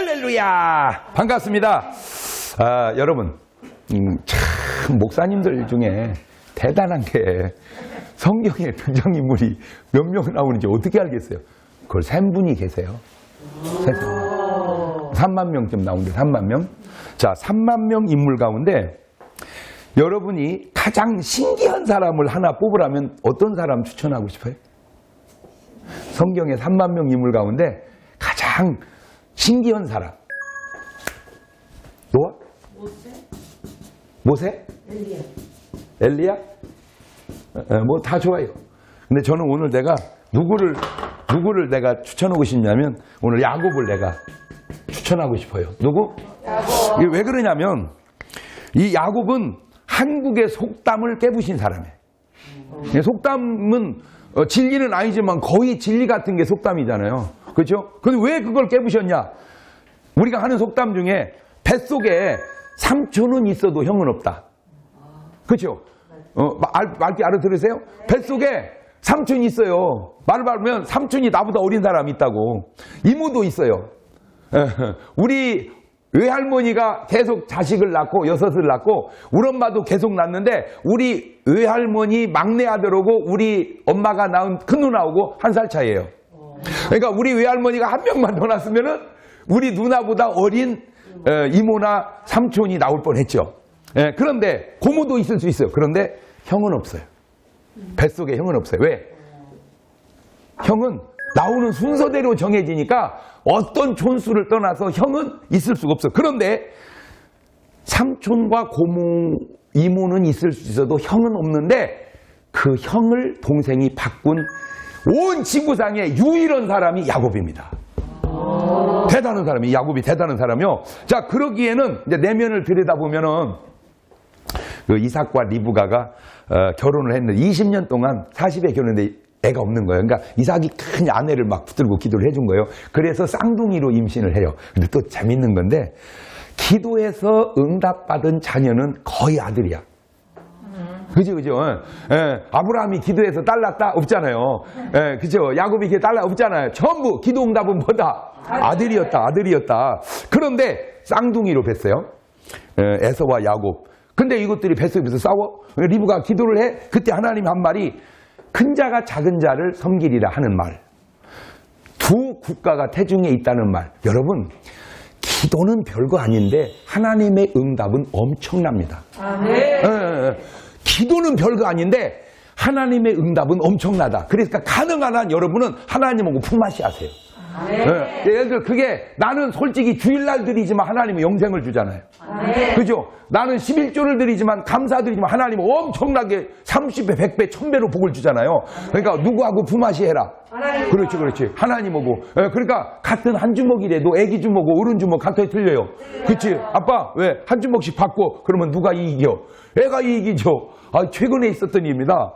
할렐루야! 반갑습니다. 여러분, 참 목사님들 중에 대단한 게 성경에 등장인물이 몇 명 나오는지 어떻게 알겠어요? 그걸 센 분이 계세요. 3만 명쯤 나오는데 3만 명. 자, 3만 명 인물 가운데 여러분이 가장 신기한 사람을 하나 뽑으라면 어떤 사람 추천하고 싶어요? 성경의 3만 명 인물 가운데 가장 신기한 사람. 노아? 모세? 엘리야? 뭐 다 좋아요. 근데 저는 오늘 내가 누구를 내가 추천하고 싶냐면 오늘 야곱을 내가 추천하고 싶어요. 누구? 야곱. 이게 왜 그러냐면 이 야곱은 한국의 속담을 깨부신 사람이에요. 속담은 진리는 아니지만 거의 진리 같은 게 속담이잖아요. 그렇죠? 근데 왜 그걸 깨부셨냐? 우리가 하는 속담 중에 뱃속에 삼촌은 있어도 형은 없다. 그렇죠? 말귀 알아들으세요? 뱃속에 삼촌이 있어요. 말을 바르면 삼촌이 나보다 어린 사람이 있다고. 이모도 있어요. 우리 외할머니가 계속 자식을 낳고 6을 낳고 우리 엄마도 계속 낳는데 우리 외할머니 막내 아들하고 우리 엄마가 낳은 큰 누나하고 1살 차이예요. 그러니까 우리 외할머니가 한 명만 더 낳았으면은 우리 누나보다 어린 이모나 삼촌이 나올 뻔했죠. 그런데 고모도 있을 수 있어요. 그런데 형은 없어요. 뱃속에 형은 없어요. 왜? 형은 나오는 순서대로 정해지니까 어떤 촌수를 떠나서 형은 있을 수가 없어요. 그런데 삼촌과 고모, 이모는 있을 수 있어도 형은 없는데 그 형을 동생이 바꾼 온 지구상에 유일한 사람이 야곱입니다. 대단한 사람이 야곱이 대단한 사람이요. 자, 그러기에는 이제 내면을 들여다보면은 그 이삭과 리브가가 결혼을 했는데 20년 동안 40에 결혼했는데 애가 없는 거예요. 그러니까 이삭이 큰 아내를 막 붙들고 기도를 해준 거예요. 그래서 쌍둥이로 임신을 해요. 근데 또 재밌는 건데 기도해서 응답받은 자녀는 거의 아들이야. 그죠? 아브라함이 기도해서 딸 낳았다? 없잖아요. 그죠? 야곱이 딸 낳았다? 없잖아요. 전부 기도 응답은 뭐다? 아들이었다. 그런데 쌍둥이로 뵀어요. 에서와 야곱. 근데 이것들이 뱃속에서 싸워? 리브가 기도를 해? 그때 하나님이 한 말이 큰 자가 작은 자를 섬기리라 하는 말. 두 국가가 태중에 있다는 말. 여러분, 기도는 별거 아닌데 하나님의 응답은 엄청납니다. 기도는 별거 아닌데 하나님의 응답은 엄청나다. 그러니까 가능한 한 여러분은 하나님하고 품앗이 하세요. 예를 들어 그게 나는 솔직히 주일날 드리지만 하나님은 영생을 주잖아요. 그죠? 나는 11조를 드리지만 감사드리지만 하나님은 엄청나게 30배, 100배, 1000배로 복을 주잖아요. 그러니까 누구하고 품앗이 해라. 그렇지. 하나님하고. 그러니까 같은 한 주먹이라도 애기 주먹하고 어른 주먹 각각이 틀려요. 그렇지? 아빠 왜 한 주먹씩 받고 그러면 누가 이겨? 애가 이기죠. 최근에 있었던 일입니다.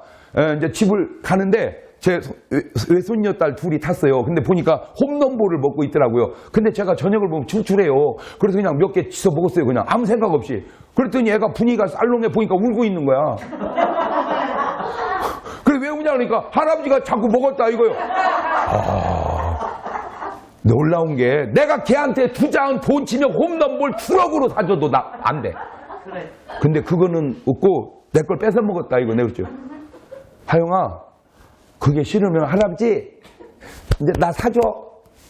이제 집을 가는데 제 외손녀 딸 둘이 탔어요. 근데 보니까 홈런볼을 먹고 있더라고요. 근데 제가 저녁을 보면 출출해요. 그래서 그냥 몇 개 지서 먹었어요. 그냥 아무 생각 없이. 그랬더니 애가 분위기가 쌀렁해 보니까 울고 있는 거야. 그래 왜 우냐 그러니까 할아버지가 자꾸 먹었다 이거요. 놀라운 게 내가 걔한테 투자한 돈 치면 홈런볼 추억으로 사줘도 안 돼. 근데 그거는 없고 내 걸 뺏어 먹었다 이거 내가 그랬죠. 하영아 그게 싫으면 할아버지 이제 나 사줘.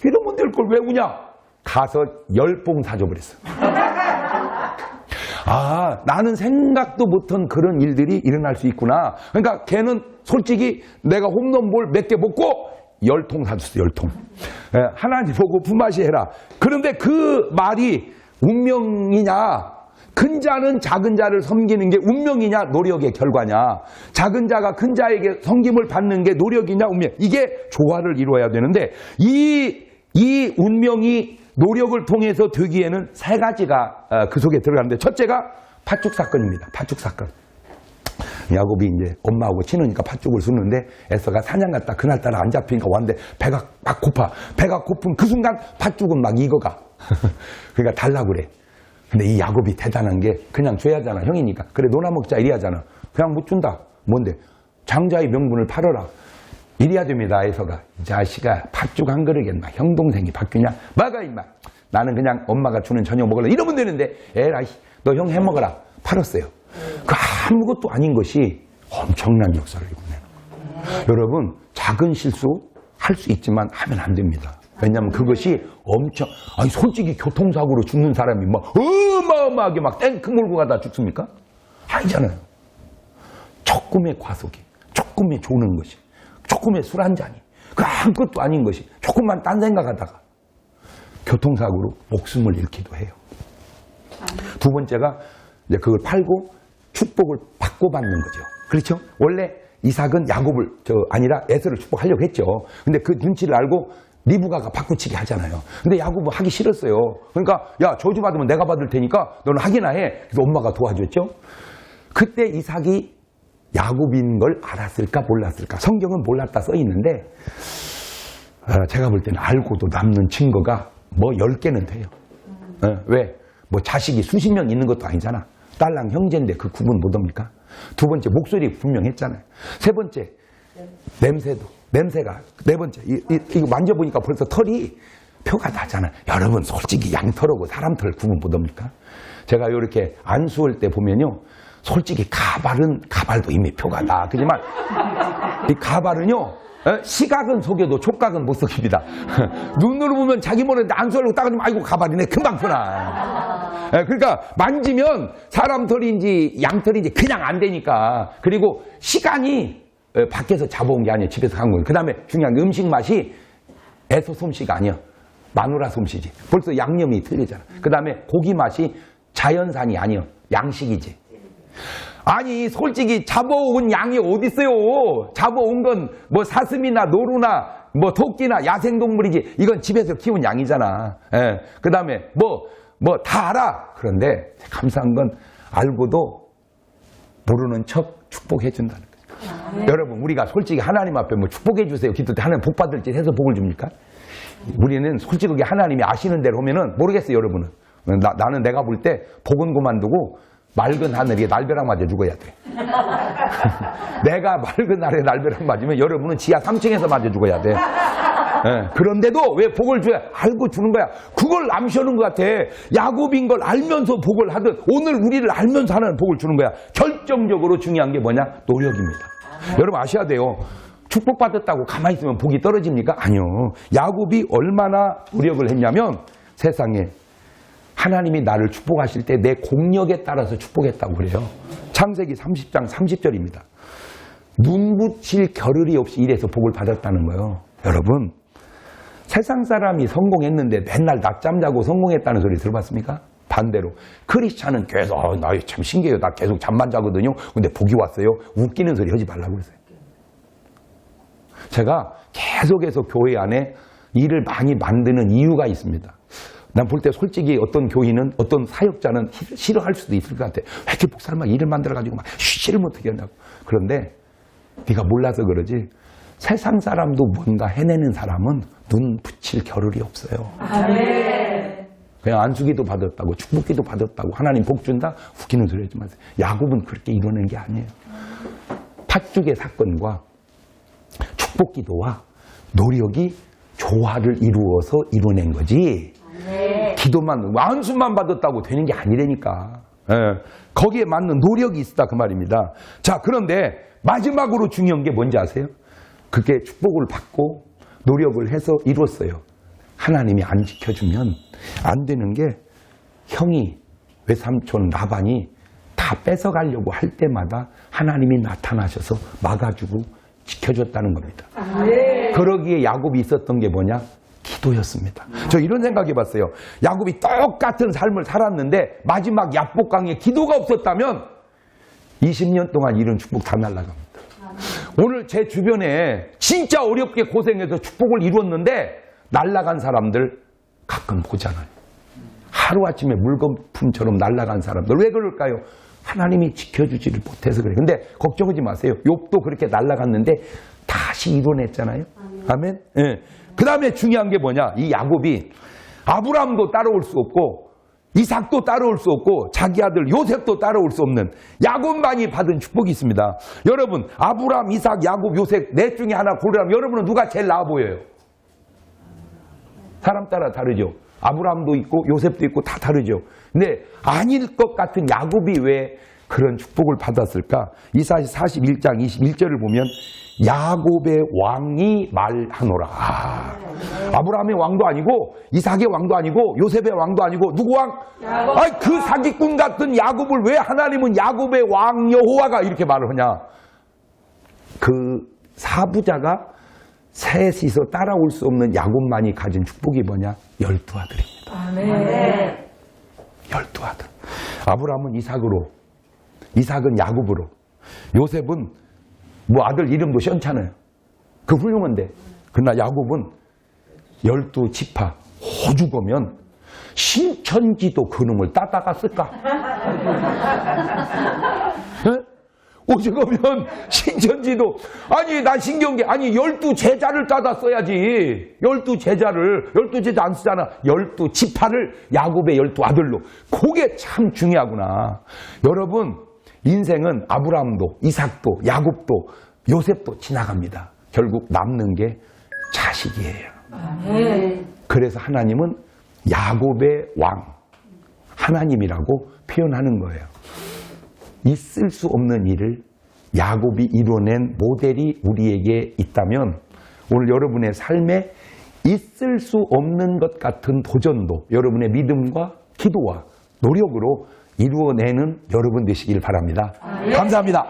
이러면 될 걸 왜 우냐. 가서 10봉 사줘버렸어. 나는 생각도 못한 그런 일들이 일어날 수 있구나. 그러니까 걔는 솔직히 내가 홈런볼 몇 개 먹고 10통 사줬어. 10통. 하나님 보고 품앗이 해라. 그런데 그 말이 운명이냐 큰 자는 작은 자를 섬기는 게 운명이냐 노력의 결과냐. 작은 자가 큰 자에게 섬김을 받는 게 노력이냐 운명. 이게 조화를 이루어야 되는데 이 운명이 노력을 통해서 되기에는 3가지가 그 속에 들어가는데 첫째가 팥죽 사건입니다. 팥죽 사건. 야곱이 이제 엄마하고 친하니까 팥죽을 쑤는데 에서가 사냥 갔다 그날따라 안 잡히니까 왔는데 배가 막 고파. 배가 고픈 그 순간 팥죽은 막 익어가. 그러니까 달라고 그래. 근데 이 야곱이 대단한 게 그냥 줘야 하잖아. 형이니까. 그래 노나 먹자 이리 하잖아. 그냥 못 준다. 뭔데? 장자의 명분을 팔아라. 이래야 됩니다. 에서가. 이 자식아 팥죽 한 그릇에 막 형 동생이 바뀌냐? 막아 임마. 나는 그냥 엄마가 주는 저녁 먹을래. 이러면 되는데 에라이 너 형 해먹어라. 팔았어요. 그 아무것도 아닌 것이 엄청난 역사를 이루네요. 여러분 작은 실수 할 수 있지만 하면 안 됩니다. 왜냐하면 그것이 아니 솔직히 교통사고로 죽는 사람이 막 어마어마하게 막 탱크 몰고 가다 죽습니까? 아니잖아요. 조금의 과속이, 조금의 조는 것이, 조금의 술 한 잔이, 그 아무것도 아닌 것이 조금만 딴 생각하다가 교통사고로 목숨을 잃기도 해요. 두 번째가 이제 그걸 팔고 축복을 받고 받는 거죠. 그렇죠? 원래 이삭은 야곱을 아니라 에서를 축복하려고 했죠. 근데 그 눈치를 알고 리브가가 바꾸치기 하잖아요. 근데 야곱은 하기 싫었어요. 그러니까 야 저주 받으면 내가 받을 테니까 너는 하기나 해. 그래서 엄마가 도와줬죠. 그때 이삭이 야곱인 걸 알았을까 몰랐을까? 성경은 몰랐다 써 있는데 제가 볼 때는 알고도 남는 증거가 뭐 10개는 돼요. 왜? 뭐 자식이 수십 명 있는 것도 아니잖아. 딸랑 형제인데 그 구분 못합니까? 두 번째 목소리 분명했잖아요. 세 번째 냄새가 네 번째 이거 만져보니까 벌써 털이 표가 나잖아요. 여러분 솔직히 양털하고 사람 털 구분 못합니까? 제가 이렇게 안수할 때 보면요. 솔직히 가발도 이미 표가 나. 그렇지만 이 가발은요. 시각은 속여도 촉각은 못 속입니다. 눈으로 보면 자기 모르는데 안수하려고 따가지면 아이고 가발이네. 금방 표나. 그러니까 만지면 사람 털인지 양털인지 그냥 안 되니까. 그리고 시간이 밖에서 잡아온 게 아니에요. 집에서 간 거예요. 그 다음에 중요한 게 음식 맛이 에소 솜씨가 아니야. 마누라 솜씨지. 벌써 양념이 틀리잖아. 그 다음에 고기 맛이 자연산이 아니야. 양식이지. 아니 솔직히 잡아온 양이 어디 있어요. 잡아온 건 뭐 사슴이나 노루나 뭐 토끼나 야생동물이지. 이건 집에서 키운 양이잖아. 그 다음에 뭐 다 알아. 그런데 감사한 건 알고도 모르는 척 축복해 준다는 거죠. 여러분 우리가 솔직히 하나님 앞에 뭐 축복해 주세요 기도 때 하나님 복 받을 짓 해서 복을 줍니까? 우리는 솔직하게 하나님이 아시는 대로 하면은 모르겠어요. 여러분은 나는 내가 볼 때 복은 그만두고 맑은 하늘에 날벼락 맞아 죽어야 돼. 내가 맑은 하늘에 날벼락 맞으면 여러분은 지하 3층에서 맞아 죽어야 돼. 그런데도 왜 복을 줘야 알고 주는 거야. 그걸 암시하는 것 같아. 야곱인 걸 알면서 복을 하듯 오늘 우리를 알면서 하나님 복을 주는 거야. 결정적으로 중요한 게 뭐냐? 노력입니다. 여러분 아셔야 돼요. 축복받았다고 가만히 있으면 복이 떨어집니까? 아니요. 야곱이 얼마나 노력을 했냐면 세상에 하나님이 나를 축복하실 때 내 공력에 따라서 축복했다고 그래요. 창세기 30장 30절입니다. 눈 붙일 겨를이 없이 일해서 복을 받았다는 거예요. 여러분 세상 사람이 성공했는데 맨날 낮잠 자고 성공했다는 소리 들어봤습니까? 반대로 크리스찬은 계속 나 참 신기해요. 나 계속 잠만 자거든요. 근데 복이 왔어요. 웃기는 소리 하지 말라고 그랬어요. 제가 계속해서 교회 안에 일을 많이 만드는 이유가 있습니다. 난 볼 때 솔직히 어떤 교인은 어떤 사역자는 싫어할 수도 있을 것 같아. 왜 이렇게 목사님 막 일을 만들어가지고 막 쉬지를 못하게 한다고. 그런데 네가 몰라서 그러지 세상 사람도 뭔가 해내는 사람은 눈 붙일 겨를이 없어요. 아멘. 그냥 안수기도 받았다고 축복기도 받았다고 하나님 복 준다? 웃기는 소리 하지 마세요. 야곱은 그렇게 이뤄낸 게 아니에요. 팥죽의 사건과 축복기도와 노력이 조화를 이루어서 이뤄낸 거지. 기도만 안수만 받았다고 되는 게 아니라니까. 거기에 맞는 노력이 있다 그 말입니다. 자 그런데 마지막으로 중요한 게 뭔지 아세요? 그게 축복을 받고 노력을 해서 이뤘어요. 하나님이 안 지켜주면 안 되는 게 형이 외삼촌 라반이 다 뺏어가려고 할 때마다 하나님이 나타나셔서 막아주고 지켜줬다는 겁니다. 그러기에 야곱이 있었던 게 뭐냐? 기도였습니다. 저 이런 생각해 봤어요. 야곱이 똑같은 삶을 살았는데 마지막 야복강에 기도가 없었다면 20년 동안 이룬 축복 다 날아갑니다. 오늘 제 주변에 진짜 어렵게 고생해서 축복을 이루었는데 날아간 사람들 가끔 보잖아요. 하루아침에 물거품처럼 날아간 사람들. 왜 그럴까요? 하나님이 지켜주지를 못해서 그래요. 근데 걱정하지 마세요. 욥도 그렇게 날아갔는데 다시 이뤄냈잖아요. 아멘. 예. 그 다음에 중요한 게 뭐냐? 이 야곱이 아브라함도 따라올 수 없고 이삭도 따라올 수 없고 자기 아들 요셉도 따라올 수 없는 야곱만이 받은 축복이 있습니다. 여러분 아브라함, 이삭, 야곱, 요셉 넷 중에 하나 고르라면 여러분은 누가 제일 나아 보여요? 사람 따라 다르죠. 아브라함도 있고 요셉도 있고 다 다르죠. 근데 아닐 것 같은 야곱이 왜 그런 축복을 받았을까? 이사야 41장 21절을 보면 야곱의 왕이 말하노라. 아브라함의 왕도 아니고 이삭의 왕도 아니고 요셉의 왕도 아니고 누구 왕? 아니, 그 사기꾼 같은 야곱을 왜 하나님은 야곱의 왕 여호와가 이렇게 말을 하냐? 그 사부자가 셋이서 따라올 수 없는 야곱만이 가진 축복이 뭐냐? 12아들입니다. 아멘. 12아들. 아브라함은 이삭으로, 이삭은 야곱으로, 요셉은 뭐 아들 이름도 시원찮아요. 그 훌륭한데. 그러나 야곱은 12지파, 호주 보면 신천지도 그놈을 따다가 쓸까? 네? 오죽 하면 신천지도, 아니, 난 신기한 게, 아니, 12제자를 따다 써야지. 12제자를, 12제자 안 쓰잖아. 12지파를 야곱의 12아들로. 그게 참 중요하구나. 여러분, 인생은 아브라함도, 이삭도, 야곱도, 요셉도 지나갑니다. 결국 남는 게 자식이에요. 그래서 하나님은 야곱의 왕, 하나님이라고 표현하는 거예요. 있을 수 없는 일을 야곱이 이뤄낸 모델이 우리에게 있다면 오늘 여러분의 삶에 있을 수 없는 것 같은 도전도 여러분의 믿음과 기도와 노력으로 이루어내는 여러분 되시길 바랍니다. 감사합니다.